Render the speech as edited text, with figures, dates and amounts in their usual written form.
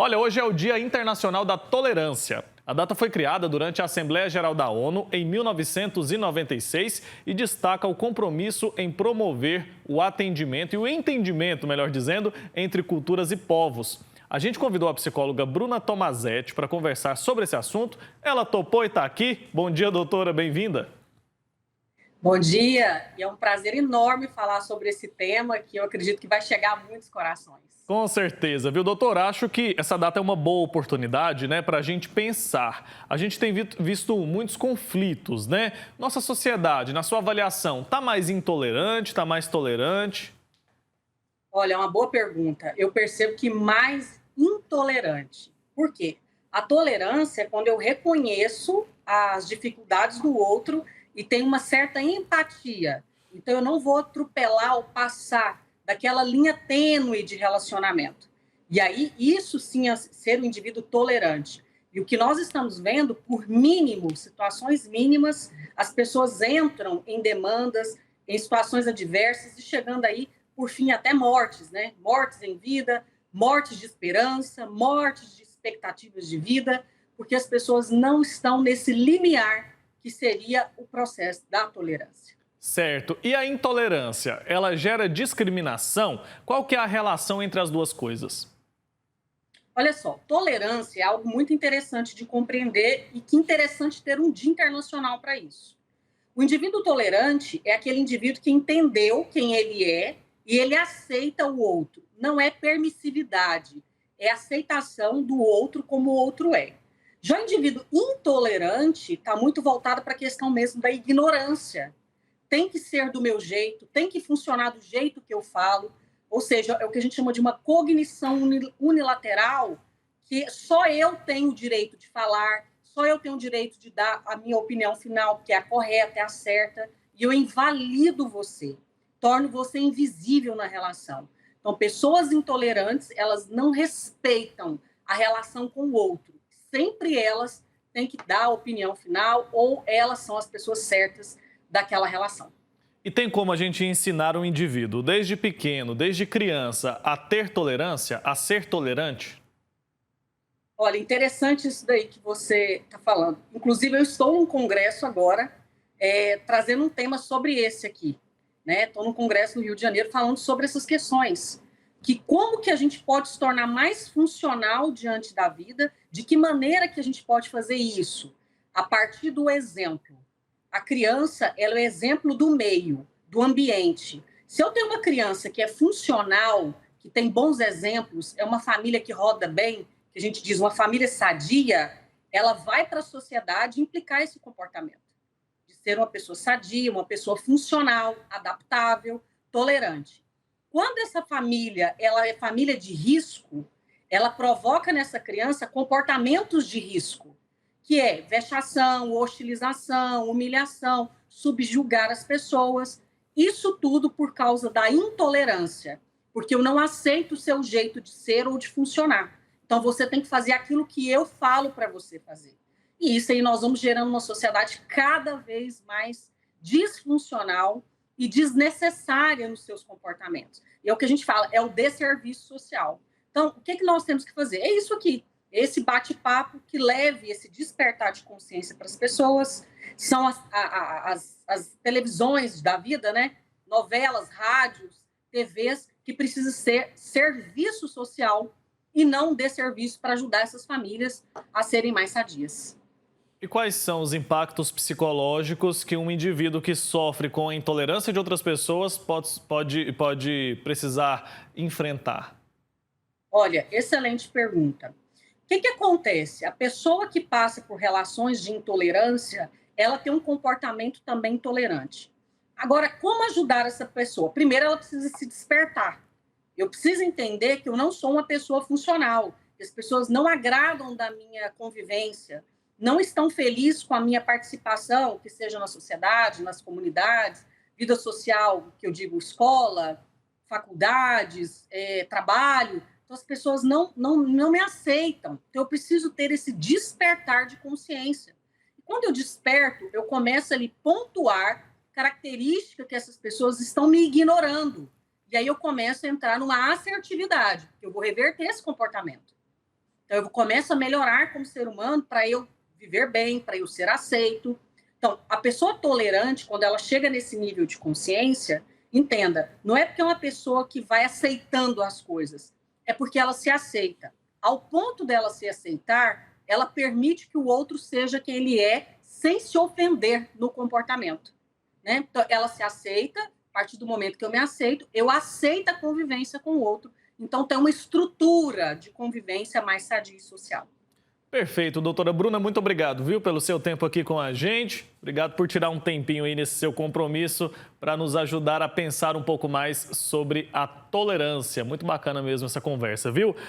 Olha, hoje é o Dia Internacional da Tolerância. A data foi criada durante a Assembleia Geral da ONU em 1996 e destaca o compromisso em promover o atendimento e o entendimento, melhor dizendo, entre culturas e povos. A gente convidou a psicóloga Bruna Tomazetti para conversar sobre esse assunto. Ela topou e está aqui. Bom dia, doutora, bem-vinda. Bom dia, e é um prazer enorme falar sobre esse tema que eu acredito que vai chegar a muitos corações. Com certeza, viu, doutor? Acho que essa data é uma boa oportunidade, né, para a gente pensar. A gente tem visto muitos conflitos, né? Nossa sociedade, na sua avaliação, está mais intolerante, está mais tolerante? Olha, é uma boa pergunta. Eu percebo que mais intolerante. Por quê? A tolerância é quando eu reconheço as dificuldades do outro e tenho uma certa empatia. Então, eu não vou atropelar ou passar daquela linha tênue de relacionamento. E aí, isso sim é ser um indivíduo tolerante. E o que nós estamos vendo, por mínimo, situações mínimas, as pessoas entram em demandas, em situações adversas e chegando aí, por fim, até mortes, né? Mortes em vida, mortes de esperança, mortes de expectativas de vida, porque as pessoas não estão nesse limiar que seria o processo da tolerância. Certo. E a intolerância, ela gera discriminação? Qual que é a relação entre as duas coisas? Olha só, tolerância é algo muito interessante de compreender e que interessante ter um dia internacional para isso. O indivíduo tolerante é aquele indivíduo que entendeu quem ele é e ele aceita o outro. Não é permissividade, é aceitação do outro como o outro é. Já o indivíduo intolerante está muito voltado para a questão mesmo da ignorância. Tem que ser do meu jeito, tem que funcionar do jeito que eu falo, ou seja, é o que a gente chama de uma cognição unilateral, que só eu tenho o direito de falar, só eu tenho o direito de dar a minha opinião final, que é a correta, é a certa, e eu invalido você, torno você invisível na relação. Então, pessoas intolerantes, elas não respeitam a relação com o outro. Sempre elas têm que dar a opinião final ou elas são as pessoas certas daquela relação. E tem como a gente ensinar um indivíduo, desde pequeno, desde criança, a ter tolerância, a ser tolerante? Olha, interessante isso daí que você está falando. Inclusive, eu estou num congresso agora, trazendo um tema sobre esse aqui. Estou num congresso no Rio de Janeiro falando sobre essas questões. Que como que a gente pode se tornar mais funcional diante da vida, de que maneira que a gente pode fazer isso? A partir do exemplo. A criança, ela é o exemplo do meio, do ambiente. Se eu tenho uma criança que é funcional, que tem bons exemplos, é uma família que roda bem, que a gente diz uma família sadia, ela vai para a sociedade implicar esse comportamento. De ser uma pessoa sadia, uma pessoa funcional, adaptável, tolerante. Quando essa família, ela é família de risco, ela provoca nessa criança comportamentos de risco, que é vexação, hostilização, humilhação, subjugar as pessoas. Isso tudo por causa da intolerância, porque eu não aceito o seu jeito de ser ou de funcionar. Então, você tem que fazer aquilo que eu falo para você fazer. E isso aí nós vamos gerando uma sociedade cada vez mais disfuncional e desnecessária nos seus comportamentos. E é o que a gente fala, é o desserviço social. Então, o que nós temos que fazer? É isso aqui, esse bate-papo que leve esse despertar de consciência para as pessoas. São as televisões da vida, né? Novelas, rádios, TVs, que precisa ser serviço social e não desserviço para ajudar essas famílias a serem mais sadias. E quais são os impactos psicológicos que um indivíduo que sofre com a intolerância de outras pessoas pode precisar enfrentar? Olha, excelente pergunta. O que acontece? A pessoa que passa por relações de intolerância, ela tem um comportamento também intolerante. Agora, como ajudar essa pessoa? Primeiro, ela precisa se despertar. Eu preciso entender que eu não sou uma pessoa funcional, que as pessoas não agradam da minha convivência, não estão felizes com a minha participação, que seja na sociedade, nas comunidades, vida social, que eu digo escola, faculdades, trabalho. Então, as pessoas não me aceitam. Então, eu preciso ter esse despertar de consciência. E quando eu desperto, eu começo a pontuar características que essas pessoas estão me ignorando. E aí eu começo a entrar numa assertividade, porque eu vou reverter esse comportamento. Então, eu começo a melhorar como ser humano para eu viver bem, para eu ser aceito. Então, a pessoa tolerante, quando ela chega nesse nível de consciência, entenda, não é porque é uma pessoa que vai aceitando as coisas, é porque ela se aceita. Ao ponto dela se aceitar, ela permite que o outro seja quem ele é, sem se ofender no comportamento, né? Então, ela se aceita, a partir do momento que eu me aceito, eu aceito a convivência com o outro. Então, tem uma estrutura de convivência mais sadia e social. Perfeito, doutora Bruna, muito obrigado, viu, pelo seu tempo aqui com a gente. Obrigado por tirar um tempinho aí nesse seu compromisso para nos ajudar a pensar um pouco mais sobre a tolerância. Muito bacana mesmo essa conversa, viu?